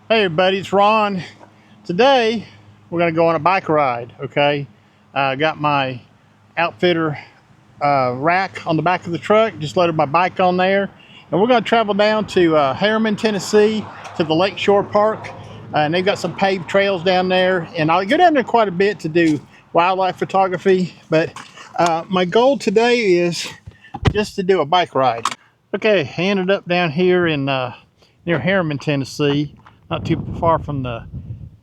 Hey everybody, it's Ron. Today we're going to go on a bike ride, okay? I got my outfitter rack on the back of the truck, just loaded my bike on there. And we're going to travel down to Harriman, Tennessee to the Lakeshore Park. And they've got some paved trails down there. And I'll go down there quite a bit to do wildlife photography. But my goal today is just to do a bike ride. Okay, I ended up down here in near Harriman, Tennessee. Not too far from the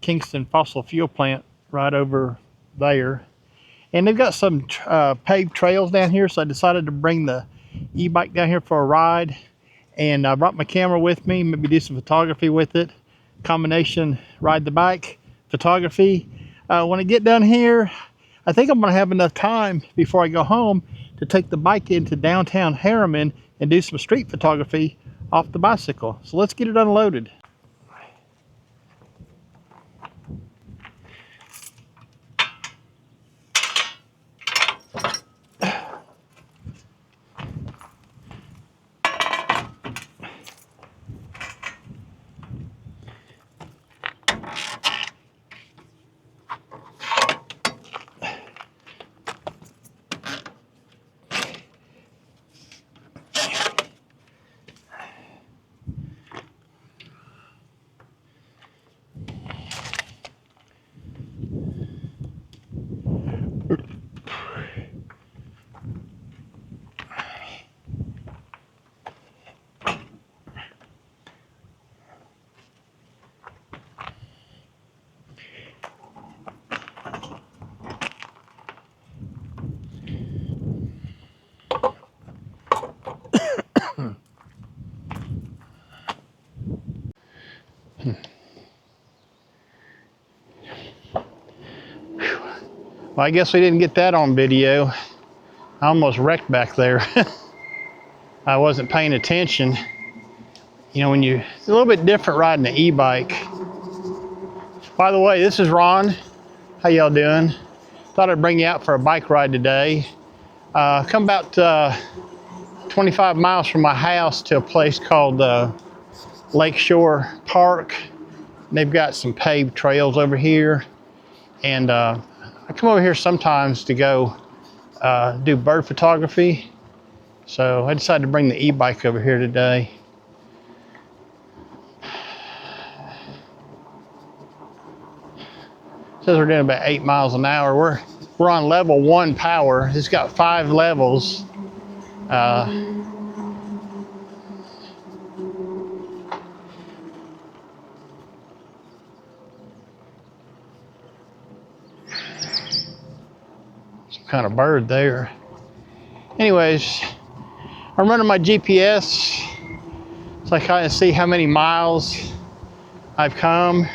Kingston fossil fuel plant right over there. And they've got some paved trails down here, so I decided to bring the e-bike down here for a ride. And I brought my camera with me, maybe do some photography with it. Combination ride the bike, photography. When I get down here, I think I'm gonna have enough time before I go home to take the bike into downtown Harriman and do some street photography off the bicycle. So let's get it unloaded. Well, I guess we didn't get that on video. I almost wrecked back there. I wasn't paying attention. You know, it's a little bit different riding an e-bike. By the way, this is Ron. How y'all doing? Thought I'd bring you out for a bike ride today. Come about 25 miles from my house to a place called Lakeshore Park. They've got some paved trails over here. And I come over here sometimes to go do bird photography. So I decided to bring the e-bike over here today. It says we're doing about 8 miles an hour. We're on level 1 power. It's got 5 levels. Kind of bird there. Anyways, I'm running my GPS so I kind of see how many miles I've come.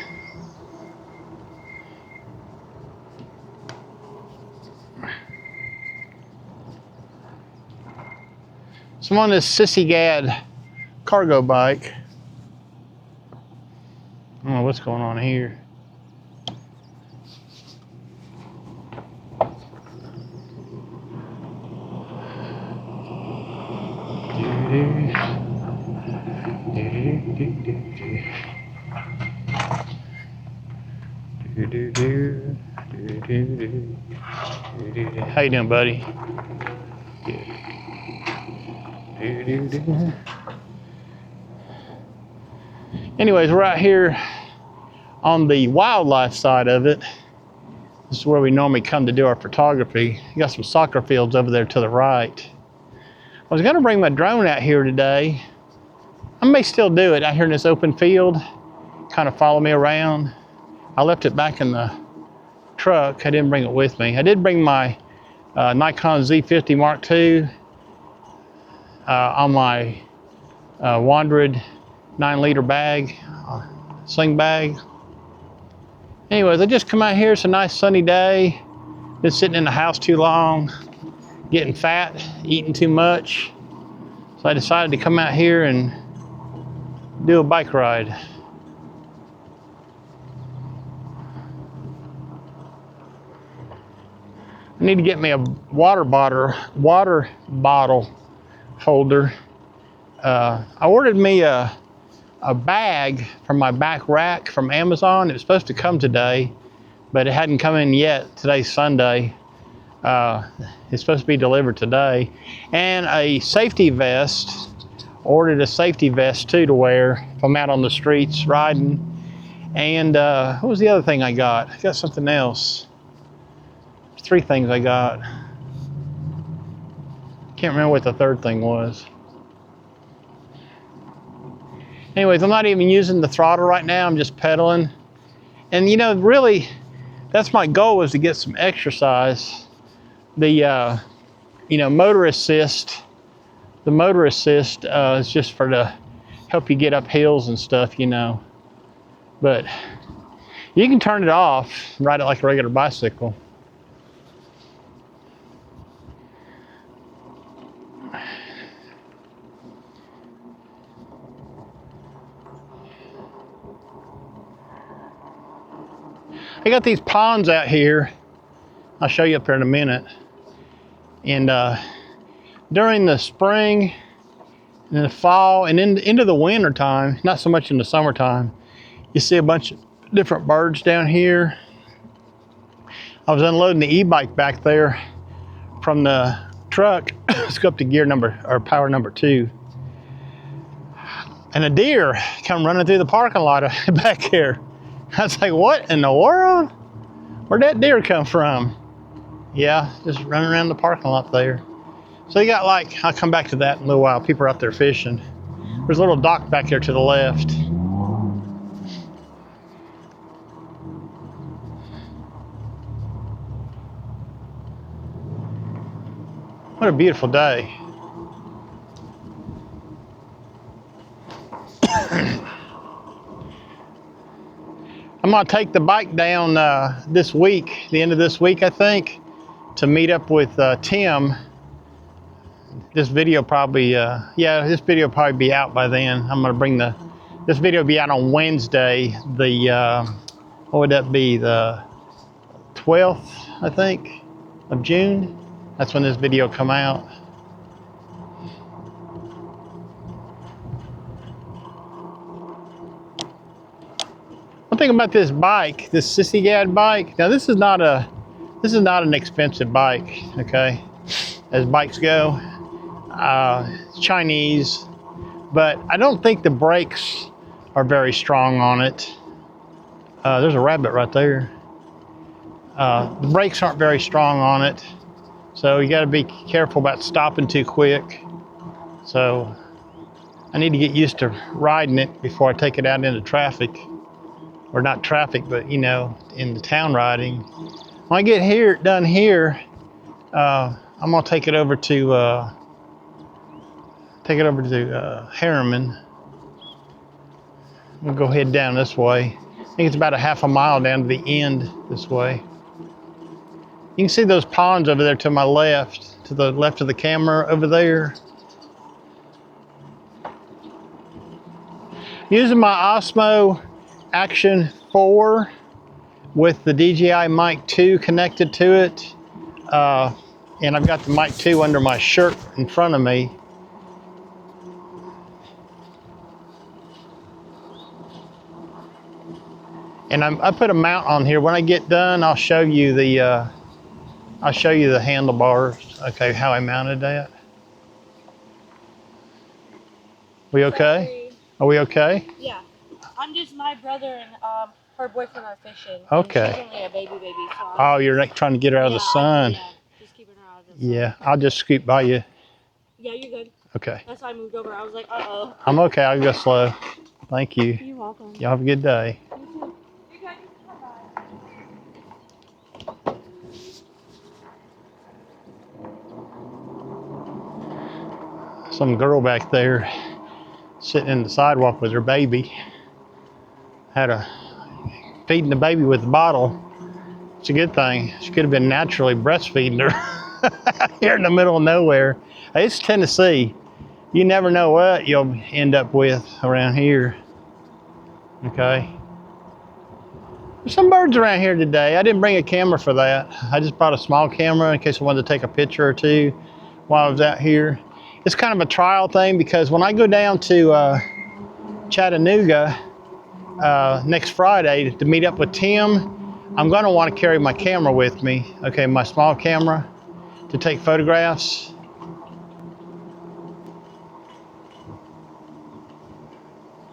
So I'm on this Sisigad cargo bike. I don't know what's going on here. How you doing, buddy? Anyways, we're out here on the wildlife side of it. This is where we normally come to do our photography. You got some soccer fields over there to the right. I was gonna bring my drone out here today. I may still do it out here in this open field, kind of follow me around. I left it back in the truck. I didn't bring it with me. I did bring my Nikon Z50 Mark II on my Wandered 9-liter bag, sling bag. Anyways, I just come out here. It's a nice sunny day. Been sitting in the house too long, getting fat, eating too much. So I decided to come out here and do a bike ride. I need to get me a water bottle holder. I ordered me a a bag from my back rack from Amazon. It was supposed to come today, but it hadn't come in yet. Today's Sunday. It's supposed to be delivered today. And a safety vest. Ordered a safety vest too to wear if I'm out on the streets riding. And what was the other thing I got? I got something else. 3 things I got. Can't remember what the third thing was. Anyways, I'm not even using the throttle right now. I'm just pedaling. And you know, really, that's my goal, is to get some exercise. The, you know, motor assist. The motor assist is just for to help you get up hills and stuff, you know. But you can turn it off, ride it like a regular bicycle. I got these ponds out here. I'll show you up there in a minute. And during the spring and the fall and into the winter time, not so much in the summertime, you see a bunch of different birds down here. I was unloading the e-bike back there from the truck. Let's go up to gear number, or power number 2. And a deer come running through the parking lot back here. I was like, what in the world? Where'd that deer come from? Yeah, just running around the parking lot there. So you got, like, I'll come back to that in a little while. People are out there fishing. There's a little dock back there to the left. What a beautiful day. I'm gonna take the bike down this week, the end of this week, I think, to meet up with Tim. This video probably, this video will probably be out by then. I'm gonna bring this video will be out on Wednesday, the, what would that be, the 12th, I think, of June. That's when this video come out. One thing about this bike, this Sisigad bike, now this is not an expensive bike, okay, as bikes go. It's Chinese, but I don't think the brakes are very strong on it. There's a rabbit right there. The brakes aren't very strong on it, so you got to be careful about stopping too quick. So I need to get used to riding it before I take it out into traffic. Or not traffic, but you know, in the town riding. When I get done here, I'm gonna take it over to Harriman. We'll go head down this way. I think it's about a half a mile down to the end this way. You can see those ponds over there to my left, to the left of the camera over there. Using my Osmo Action 4 with the DJI Mic 2 connected to it, and I've got the Mic 2 under my shirt in front of me. And I put a mount on here. When I get done, I'll show you the handlebars. Okay, how I mounted that. We okay? Are we okay? Yeah. I'm just, my brother and her boyfriend are fishing. Okay. She's only a baby, so oh, you're like trying to get her out of the sun. Just keeping her out of the sun. Yeah, I'll just scoot by you. Yeah, you're good. Okay. That's why I moved over. I was like, uh-oh. I'm okay. I'll go slow. Thank you. You're welcome. Y'all have a good day. You too. You guys, bye-bye. Some girl back there sitting in the sidewalk with her baby. Feeding the baby with the bottle. It's a good thing. She could have been naturally breastfeeding her here in the middle of nowhere. It's Tennessee. You never know what you'll end up with around here. Okay. There's some birds around here today. I didn't bring a camera for that. I just brought a small camera in case I wanted to take a picture or two while I was out here. It's kind of a trial thing because when I go down to Chattanooga next Friday to meet up with Tim. I'm going to want to carry my camera with me, okay, my small camera, to take photographs.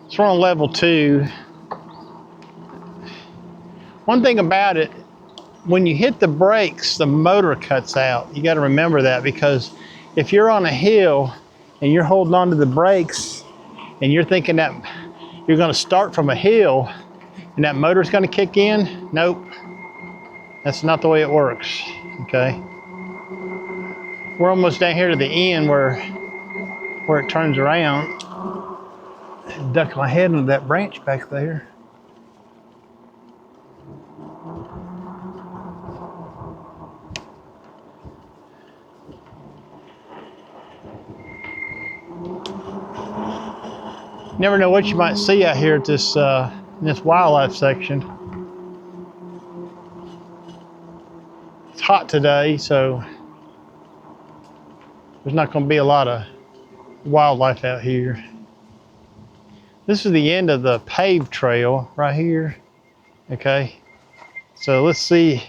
So we're on level 2. One thing about it, when you hit the brakes, the motor cuts out. You got to remember that, because if you're on a hill and you're holding on to the brakes and you're thinking that you're going to start from a hill and that motor's going to kick in, nope. That's not the way it works, okay? We're almost down here to the end where it turns around. Duck my head into that branch back there. Never know what you might see out here at this this wildlife section. It's hot today, so there's not going to be a lot of wildlife out here. This is the end of the paved trail right here. Okay, so let's see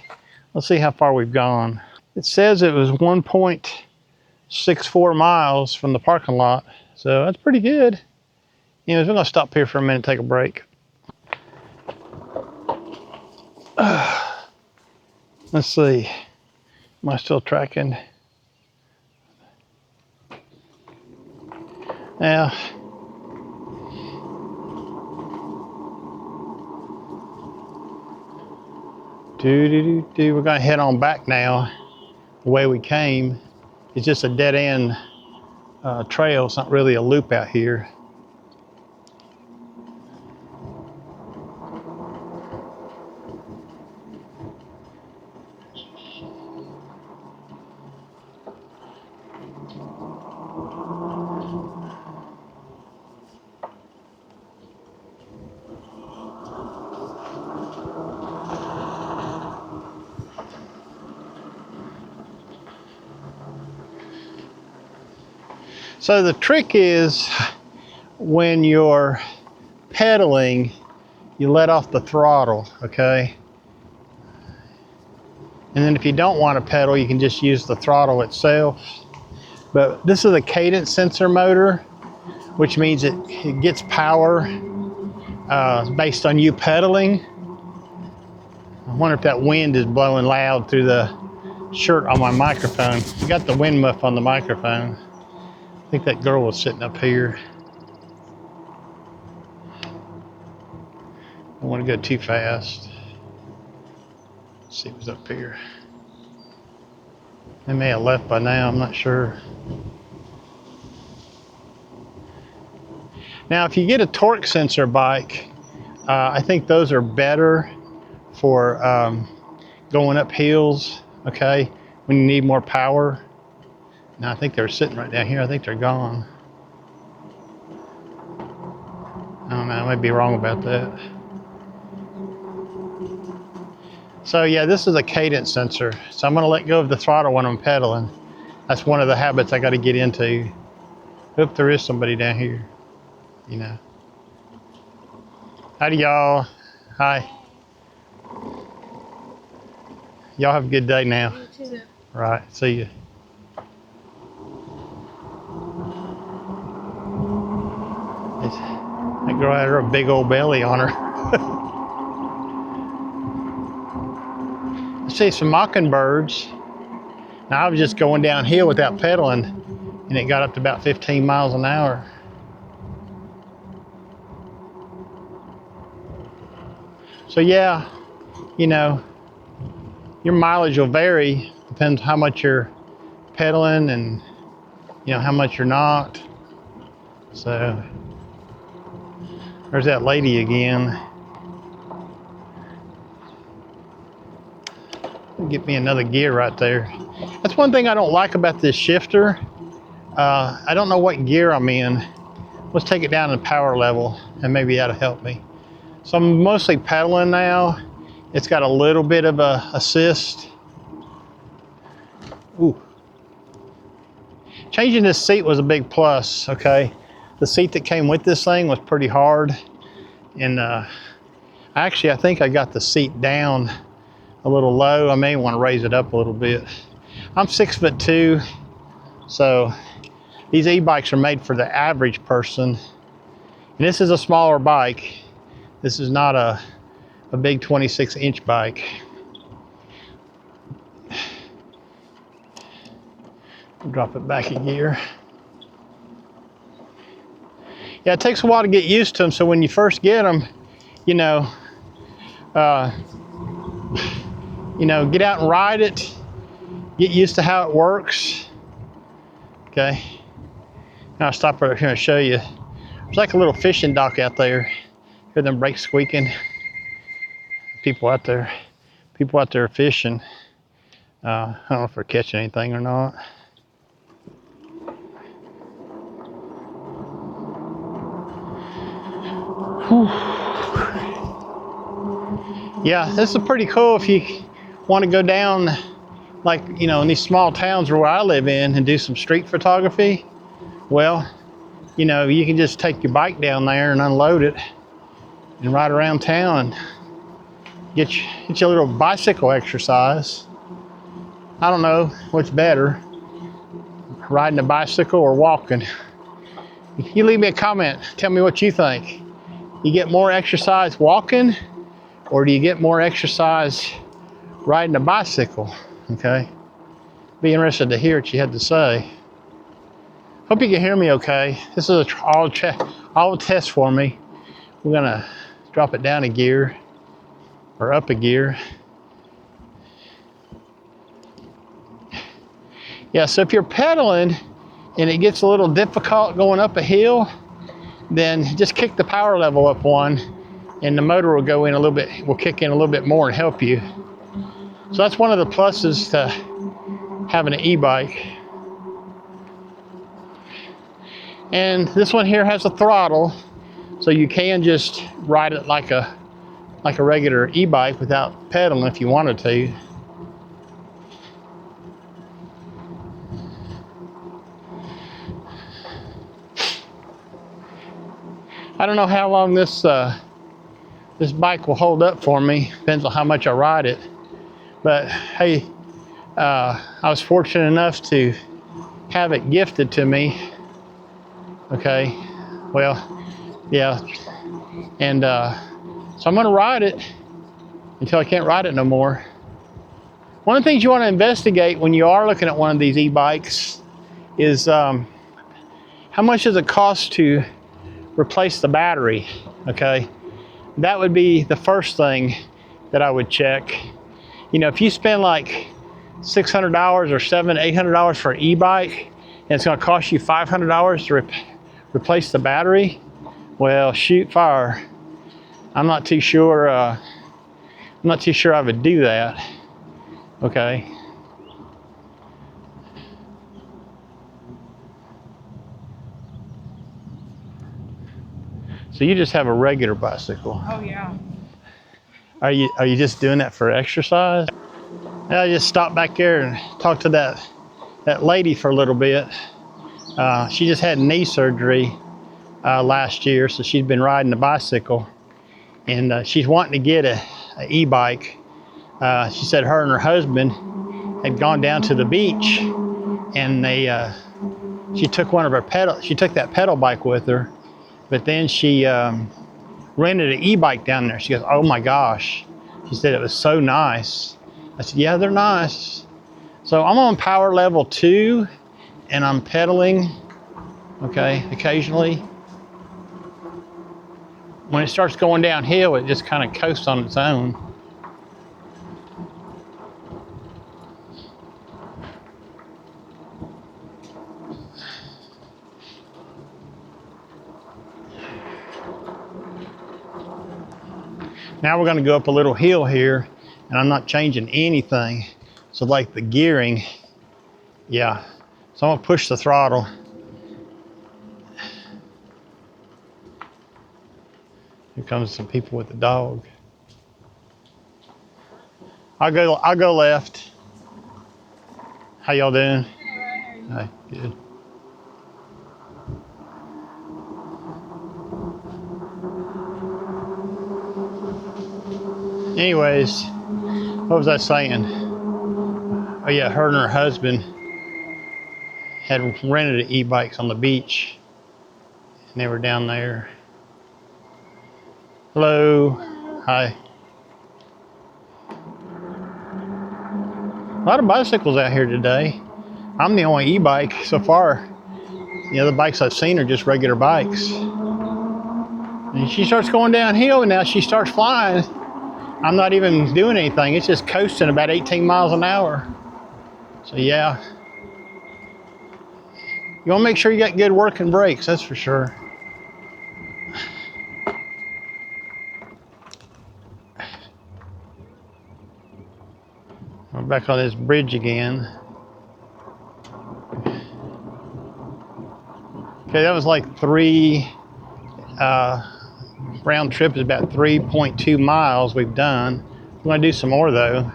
how far we've gone. It says it was 1.64 miles from the parking lot, so that's pretty good. Anyways, we're gonna stop here for a minute, take a break. Let's see, am I still tracking? Yeah. We're gonna head on back now. The way we came, it's just a dead end trail. It's not really a loop out here. So the trick is, when you're pedaling, you let off the throttle, okay? And then if you don't want to pedal, you can just use the throttle itself. But this is a cadence sensor motor, which means it gets power based on you pedaling. I wonder if that wind is blowing loud through the shirt on my microphone. I got the wind muff on the microphone. I think that girl was sitting up here. I don't want to go too fast. Let's see what's up here. They may have left by now, I'm not sure. Now, if you get a torque sensor bike, I think those are better for going up hills, okay, when you need more power. Now, I think they're sitting right down here. I think they're gone. I don't know, I might be wrong about that. So yeah, this is a cadence sensor. So I'm gonna let go of the throttle when I'm pedaling. That's one of the habits I gotta get into. Hope there is somebody down here, you know. Howdy, y'all. Hi. Y'all have a good day now. You too. Right, see you. That girl had her a big old belly on her. I see some mockingbirds. Now I was just going downhill without pedaling, and it got up to about 15 miles an hour. So yeah, you know, your mileage will vary, depends how much you're pedaling and, you know, how much you're not. So there's that lady again. Get me another gear right there. That's one thing I don't like about this shifter. I don't know what gear I'm in. Let's take it down to power level and maybe that'll help me. So I'm mostly pedaling now. It's got a little bit of a assist. Ooh. Changing this seat was a big plus, okay? the seat that came with this thing was pretty hard. And actually, I think I got the seat down a little low. I may want to raise it up a little bit. I'm 6'2", so these e-bikes are made for the average person. And this is a smaller bike. This is not a big 26-inch bike. Drop it back a gear. Yeah, it takes a while to get used to them, so when you first get them, you know, get out and ride it, get used to how it works. Okay, now I'll stop right here and show you. There's like a little fishing dock out there. Hear them brakes squeaking. People out there are fishing. I don't know if they're catching anything or not. Whew. Yeah, this is pretty cool if you want to go down, like, in these small towns where I live in and do some street photography. Well, you can just take your bike down there and unload it and ride around town and get you a little bicycle exercise. I don't know what's better, riding a bicycle or walking. You leave me a comment, tell me what you think. You get more exercise walking, or do you get more exercise riding a bicycle? Okay, be interested to hear what you had to say. Hope you can hear me okay. This is all test for me. We're gonna drop it down a gear or up a gear. Yeah, so if you're pedaling and it gets a little difficult going up a hill, then just kick the power level up one and the motor will go in a little bit, will kick in a little bit more and help you. So that's one of the pluses to having an e-bike. And this one here has a throttle, so you can just ride it like a regular e-bike without pedaling if you wanted to. I don't know how long this bike will hold up for me. Depends on how much I ride it. But hey, I was fortunate enough to have it gifted to me. Okay, well, yeah, and so I'm gonna ride it until I can't ride it no more. One of the things you want to investigate when you are looking at one of these e-bikes is how much does it cost to replace the battery. Okay, that would be the first thing that I would check. If you spend like $600 or $700-800 for an e-bike and it's going to cost you $500 to replace the battery, well, shoot fire. I'm not too sure I would do that. Okay, so you just have a regular bicycle. Oh yeah. Are you just doing that for exercise? I just stopped back there and talked to that lady for a little bit. She just had knee surgery last year, so she's been riding a bicycle, and she's wanting to get an e-bike. She said her and her husband had gone down to the beach, and she took that pedal bike with her, but then she rented an e-bike down there. She goes, oh my gosh. She said it was so nice. I said, yeah, they're nice. So I'm on power level 2 and I'm pedaling, okay, occasionally. When it starts going downhill, it just kind of coasts on its own. Now we're going to go up a little hill here, and I'm not changing anything. So like the gearing, yeah. So I'm going to push the throttle. Here comes some people with the dog. I'll go left. How y'all doing? Hi, good. Anyways, what was I saying? Oh yeah, her and her husband had rented e-bikes on the beach, and they were down there. Hello. Hi. A lot of bicycles out here today. I'm the only e-bike so far. The other bikes I've seen are just regular bikes. And she starts going downhill, and now she starts flying. I'm not even doing anything. It's just coasting about 18 miles an hour. So yeah. You want to make sure you got good working brakes, that's for sure. We're back on this bridge again. Okay, that was like round trip is about 3.2 miles we've done. I'm gonna do some more though.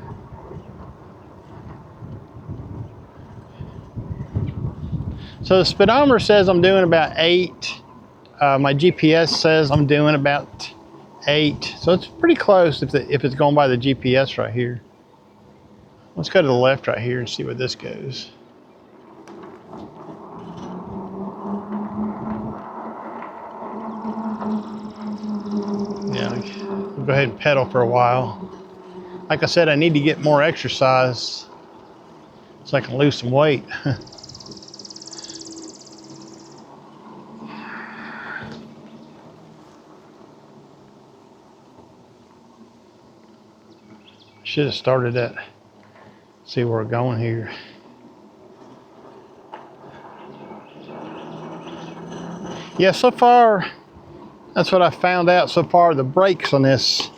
So the speedometer says I'm doing about 8. My GPS says I'm doing about 8. So it's pretty close if it's going by the GPS right here. Let's go to the left right here and see where this goes. Yeah, we'll go ahead and pedal for a while. Like I said, I need to get more exercise so I can lose some weight. Should have started that. See where we're going here. Yeah, so far, that's what I found out so far. The brakes on this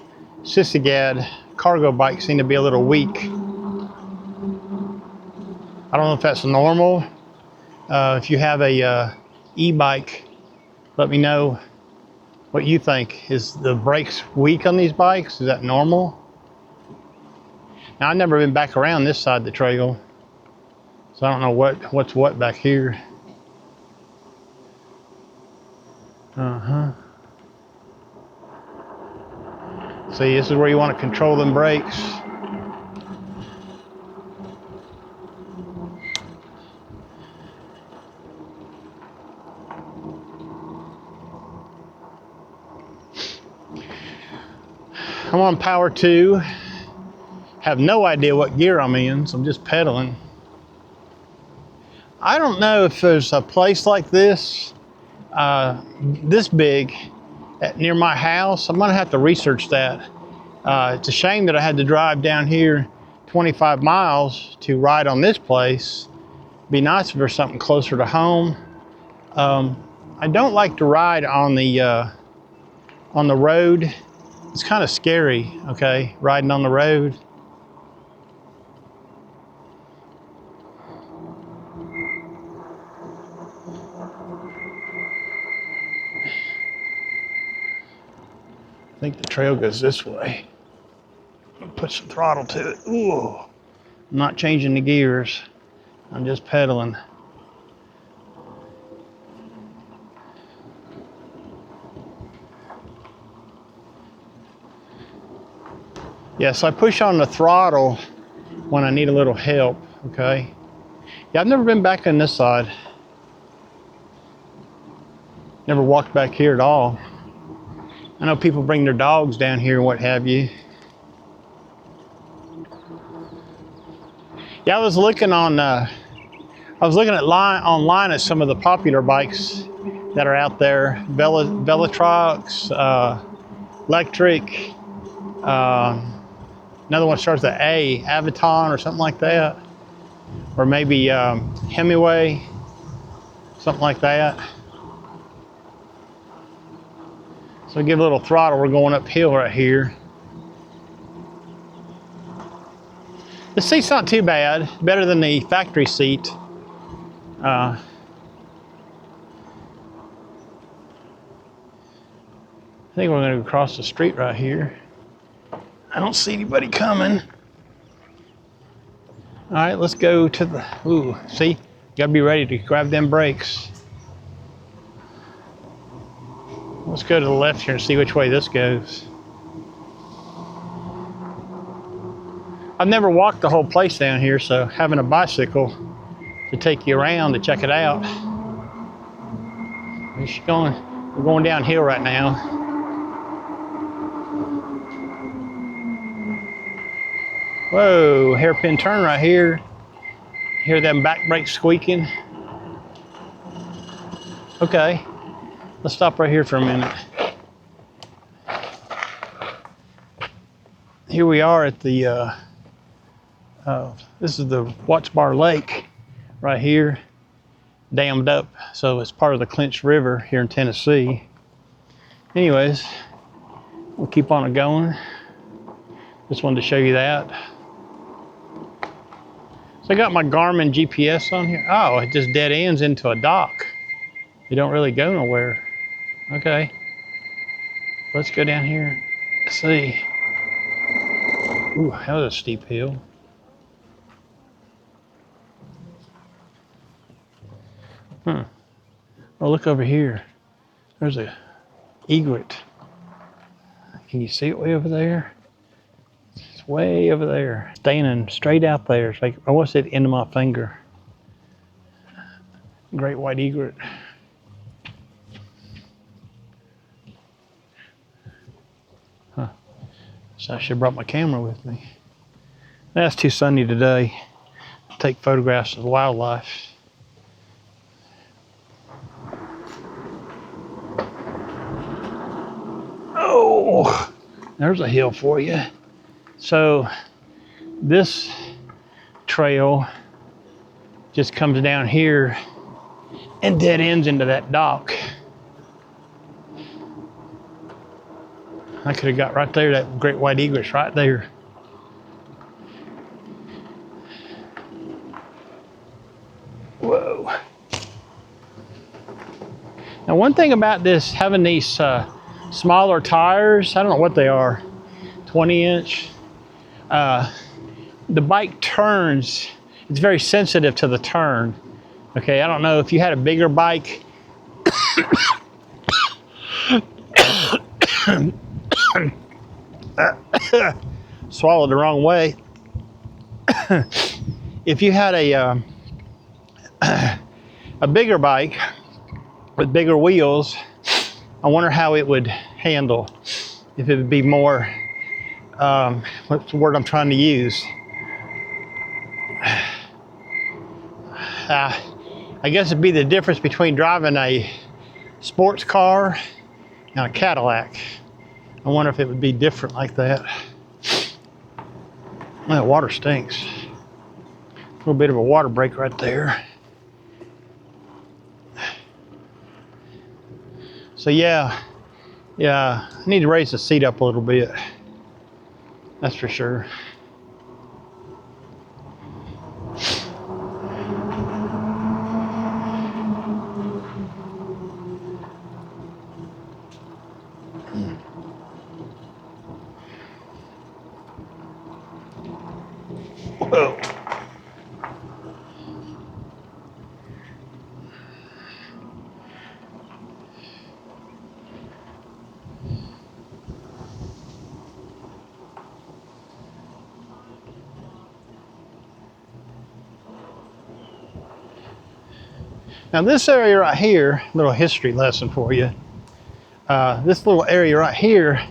Sisigad cargo bike seem to be a little weak. I don't know if that's normal. If you have a e-bike, let me know what you think. Is the brakes weak on these bikes? Is that normal? Now, I've never been back around this side of the trail, so I don't know what's what back here. See, this is where you want to control them brakes. I'm on power 2. Have no idea what gear I'm in, so I'm just pedaling. I don't know if there's a place like this, this big, near my house. I'm gonna have to research that. It's a shame that I had to drive down here 25 miles to ride on this place. Be nice if there's something closer to home. I don't like to ride on the road. It's kind of scary, okay, riding on the road. I think the trail goes this way. I'll put some throttle to it. Ooh, I'm not changing the gears. I'm just pedaling. Yes, I push on the throttle when I need a little help, okay? Yeah, I've never been back on this side. Never walked back here at all. I know people bring their dogs down here and what have you. Yeah, I was looking online at some of the popular bikes that are out there. Velotrox, electric, another one starts with A, Aviton or something like that. Or maybe Hemingway, something like that. So give a little throttle, we're going uphill right here. The seat's not too bad, better than the factory seat. I think we're gonna go across the street right here. I don't see anybody coming. All right, let's go to the, ooh, see? You gotta be ready to grab them brakes. Let's go to the left here and see which way this goes. I've never walked the whole place down here, so having a bicycle to take you around to check it out. We're going downhill right now. Whoa, hairpin turn right here. Hear them back brakes squeaking? Okay, let's stop right here for a minute. Here we are at the, this is the Watts Bar Lake right here, dammed up. So it's part of the Clinch River here in Tennessee. Anyways, we'll keep on it going. Just wanted to show you that. So I got my Garmin GPS on here. Oh, it just dead ends into a dock. You don't really go nowhere. Okay. Let's go down here. Let's see. Ooh, that was a steep hill. Oh, look over here. There's a egret. Can you see it way over there? It's way over there, standing straight out there. It's like, I want to say the end of my finger. Great white egret. Huh. So I should have brought my camera with me. That's too sunny today to take photographs of wildlife. Oh, there's a hill for you. So this trail just comes down here and dead ends into that dock. I could have got right there, that great white egret's right there. Whoa. Now one thing about this, having these smaller tires, I don't know what they are, 20-inch, the bike turns, it's very sensitive to the turn. Okay, I don't know if you had a bigger bike, swallowed the wrong way. If you had a bigger bike with bigger wheels, I wonder how it would handle. If it would be more, what's the word I'm trying to use? I guess it'd be the difference between driving a sports car and a Cadillac. I wonder if it would be different like that. Well, the water stinks. A little bit of a water break right there. So yeah, I need to raise the seat up a little bit. That's for sure. Whoa. Now this area right here, little history lesson for you. This little area right here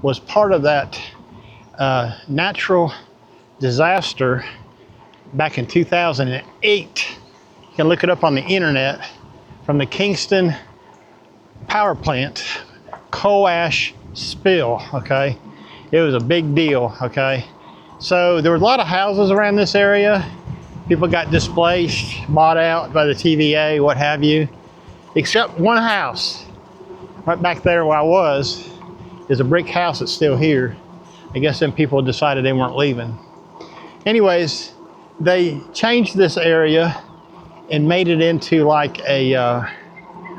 was part of that natural disaster back in 2008. You can look it up on the internet, from the Kingston power plant coal ash spill, okay? It was a big deal, okay? So there were a lot of houses around this area. People got displaced, bought out by the TVA, what have you. Except one house, right back there where I was, is a brick house that's still here. I guess then people decided they weren't leaving. Anyways, they changed this area and made it into like a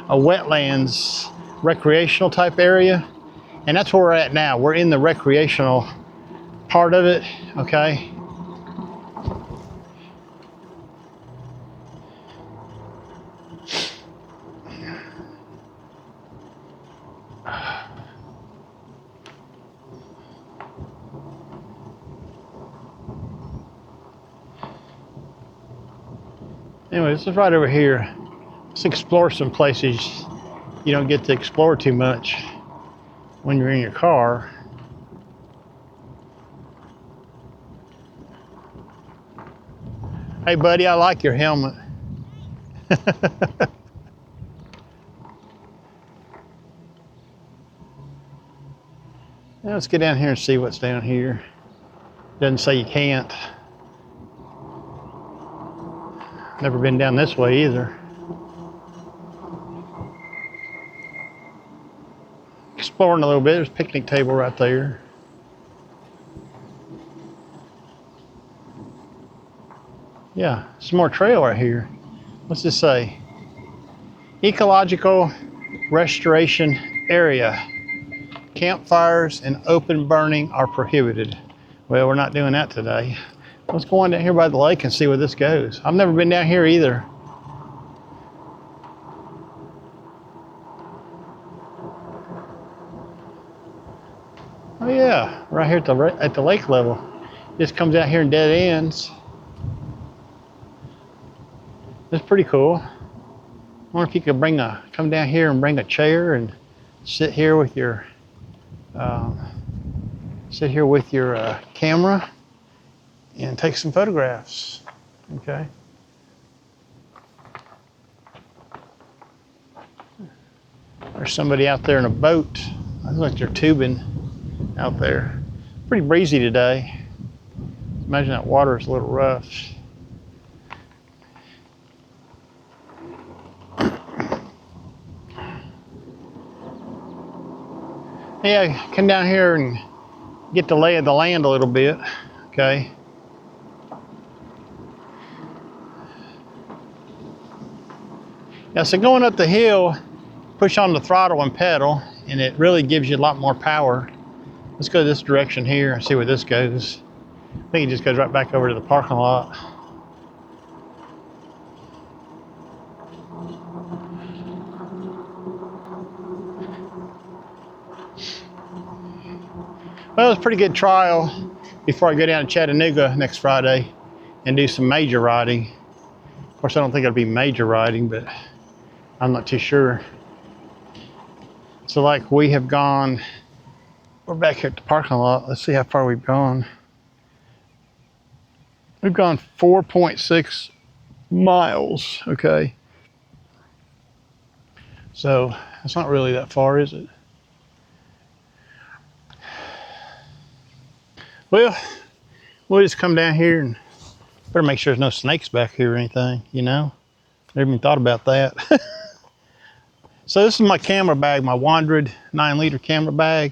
wetlands recreational type area. And that's where we're at now. We're in the recreational part of it, okay? Anyway, this is right over here. Let's explore some places you don't get to explore too much when you're in your car. Hey buddy, I like your helmet. Now let's get down here and see what's down here. Doesn't say you can't. Never been down this way either. Exploring a little bit. There's a picnic table right there. Yeah, some more trail right here. What's this say? Ecological restoration area. Campfires and open burning are prohibited. Well, we're not doing that today. Let's go on down here by the lake and see where this goes. I've never been down here either. Oh yeah, right here at the lake level. Just comes out here in dead ends. That's pretty cool. I wonder if you could come down here and bring a chair and sit here with your camera and take some photographs. Okay. There's somebody out there in a boat. I look like they're tubing out there. Pretty breezy today. Imagine that water is a little rough. Yeah, come down here and get the lay of the land a little bit, okay? Yeah, so going up the hill, push on the throttle and pedal, and it really gives you a lot more power. Let's go this direction here and see where this goes. I think it just goes right back over to the parking lot. Well, it was a pretty good trial before I go down to Chattanooga next Friday and do some major riding. Of course, I don't think it'll be major riding, but I'm not too sure. So like we have gone, we're back here at the parking lot. Let's see how far we've gone. We've gone 4.6 miles, okay? So that's not really that far, is it? Well, we'll just come down here and better make sure there's no snakes back here or anything, you know? Never even thought about that. So this is my camera bag, my Wandered 9-liter camera bag.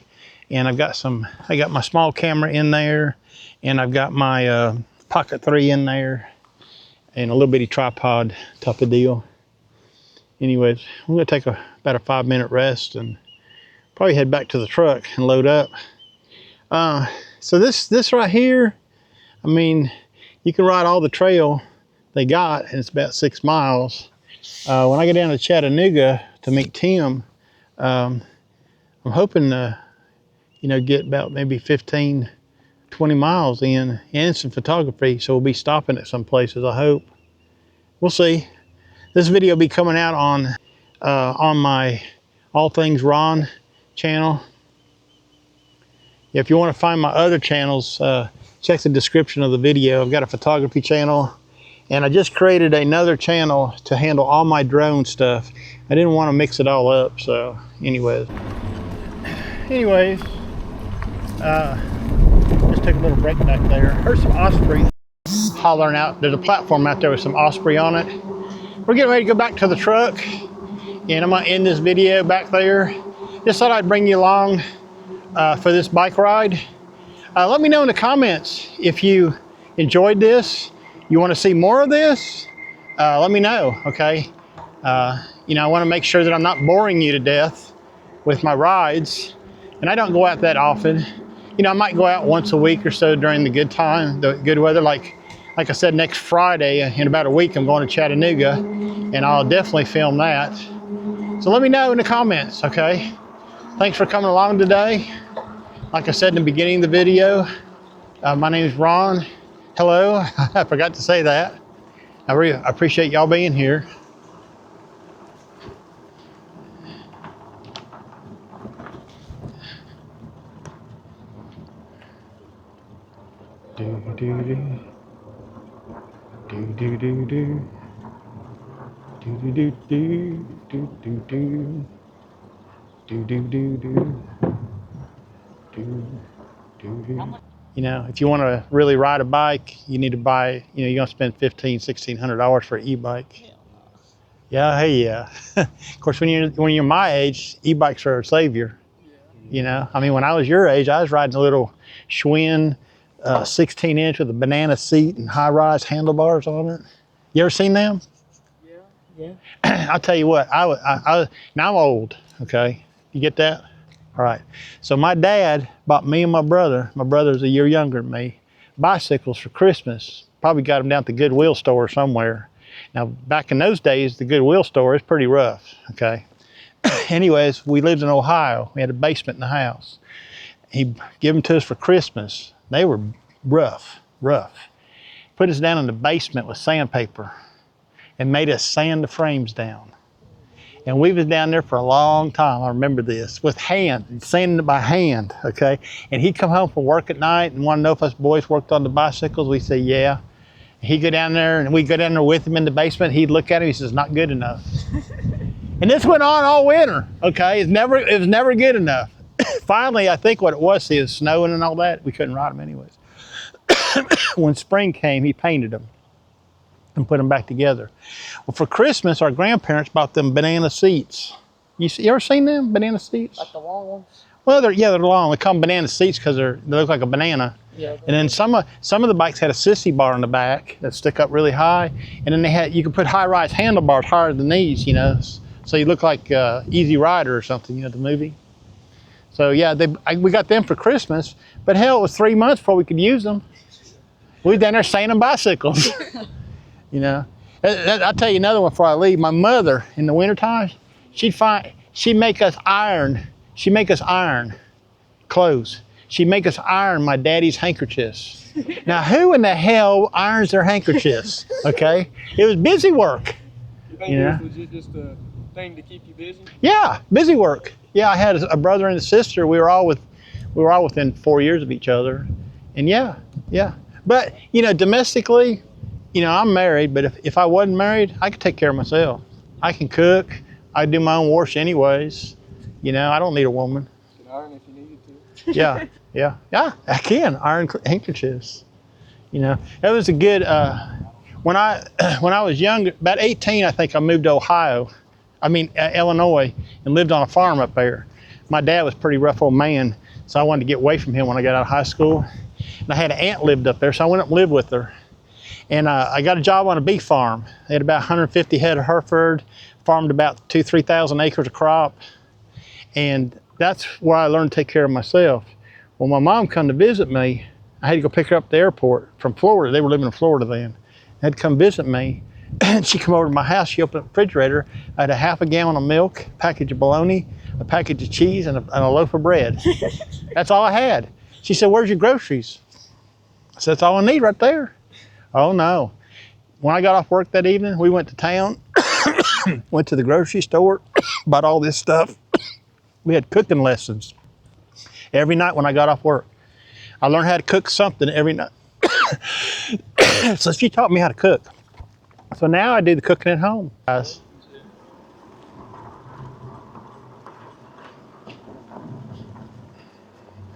And I got my small camera in there, and I've got my Pocket 3 in there, and a little bitty tripod type of deal. Anyways, I'm gonna take about a 5-minute rest and probably head back to the truck and load up. So this right here, I mean, you can ride all the trail they got, and it's about 6 miles. When I get down to Chattanooga to meet Tim, I'm hoping to, you know, get about maybe 15, 20 miles in and some photography. So we'll be stopping at some places, I hope. We'll see. This video will be coming out on my All Things Roane channel. If you want to find my other channels, check the description of the video. I've got a photography channel, and I just created another channel to handle all my drone stuff. I didn't want to mix it all up, so anyways, just took a little break back there. Heard some osprey hollering out. There's a platform out there with some osprey on it. We're getting ready to go back to the truck, and I'm gonna end this video back there. Just thought I'd bring you along for this bike ride. Let me know in the comments if you enjoyed this, you want to see more of this. Let me know, okay? You know, I want to make sure that I'm not boring you to death with my rides, and I don't go out that often. You know, I might go out once a week or so during the good time, the good weather. Like I said, next Friday in about a week I'm going to Chattanooga, and I'll definitely film that. So let me know in the comments, okay? Thanks for coming along today. Like I said in the beginning of the video, my name is Ron. Hello, I forgot to say that. I appreciate y'all being here. Do do do do do do do do do do do do do do do do do do. You know, if you want to really ride a bike, you need to buy, you know, you're going to spend $1,500–$1,600 for an e-bike. Yeah, hey, yeah. Of course, when you're my age, e-bikes are a savior. You know, I mean, when I was your age, I was riding a little Schwinn 16-inch with a banana seat and high-rise handlebars on it. You ever seen them? Yeah. I'll tell you what, now I'm old, okay? You get that? All right. So my dad bought me and my brother's a year younger than me, bicycles for Christmas. Probably got them down at the Goodwill store somewhere. Now, back in those days, the Goodwill store is pretty rough, okay? Anyways, we lived in Ohio. We had a basement in the house. He gave them to us for Christmas. They were rough. Put us down in the basement with sandpaper and made us sand the frames down. And we was down there for a long time. I remember this, with hand, sanding it by hand, okay? And he'd come home from work at night and want to know if us boys worked on the bicycles. We say, yeah. He'd go down there and we'd go down there with him in the basement. He'd look at him, he says, not good enough. And this went on all winter, okay? It was never good enough. Finally, I think what it was snowing and all that, we couldn't ride them anyways. When spring came, he painted them and put them back together. Well, for Christmas, our grandparents bought them banana seats. You ever seen them, banana seats? Like the long ones? Well, they're long. They call them banana seats because they look like a banana. Yeah. And then some of the bikes had a sissy bar on the back that stuck up really high. And then you could put high-rise handlebars higher than these, you know. So you look like Easy Rider or something, you know, the movie. So yeah, we got them for Christmas, but hell, it was 3 months before we could use them. We was down there sanding bicycles, you know. I'll tell you another one before I leave. My mother, in the wintertime, she'd make us iron clothes. She'd make us iron my daddy's handkerchiefs. Now, who in the hell irons their handkerchiefs, okay? It was busy work. You think it was legit just a thing to keep you busy? Yeah, busy work. Yeah, I had a brother and a sister. We were all within 4 years of each other. And yeah. But, you know, domestically, you know, I'm married, but if I wasn't married, I could take care of myself. I can cook. I do my own wash anyways. You know, I don't need a woman. You can iron if you needed to. Yeah, I can iron handkerchiefs. You know, that was a good, when I was young, about 18, I think I moved to Illinois, and lived on a farm up there. My dad was a pretty rough old man, so I wanted to get away from him when I got out of high school. And I had an aunt lived up there, so I went up and lived with her. And I got a job on a beef farm. They had about 150 head of Hereford, farmed about 2,000–3,000 acres of crop. And that's where I learned to take care of myself. When my mom come to visit me, I had to go pick her up at the airport from Florida. They were living in Florida then. They had to come visit me. And she come over to my house, she opened up the refrigerator. I had a half a gallon of milk, a package of bologna, a package of cheese, and a loaf of bread. That's all I had. She said, where's your groceries? I said, that's all I need right there. Oh no. When I got off work that evening, we went to town, went to the grocery store, bought all this stuff. We had cooking lessons every night when I got off work. I learned how to cook something every night. So she taught me how to cook. So now I do the cooking at home, guys.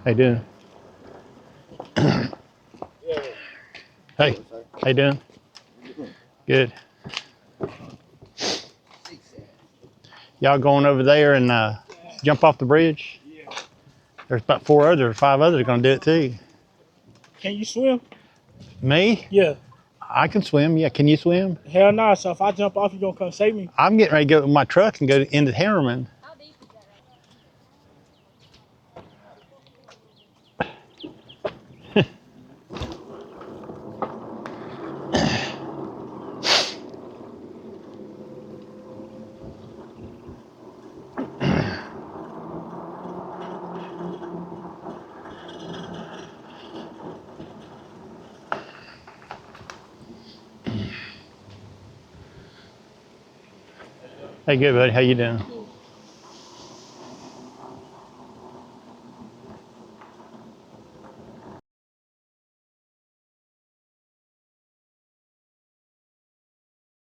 How you doing? Hey, how you doing? Good. Y'all going over there and jump off the bridge? Yeah. There's about 5 others going to do it too. Can you swim? Me? Yeah. I can swim. Yeah, can you swim? Hell no. So if I jump off, you gonna come save me? I'm getting ready to go with my truck and go into Hammerman. Hey, good, buddy. How you doing? Yeah.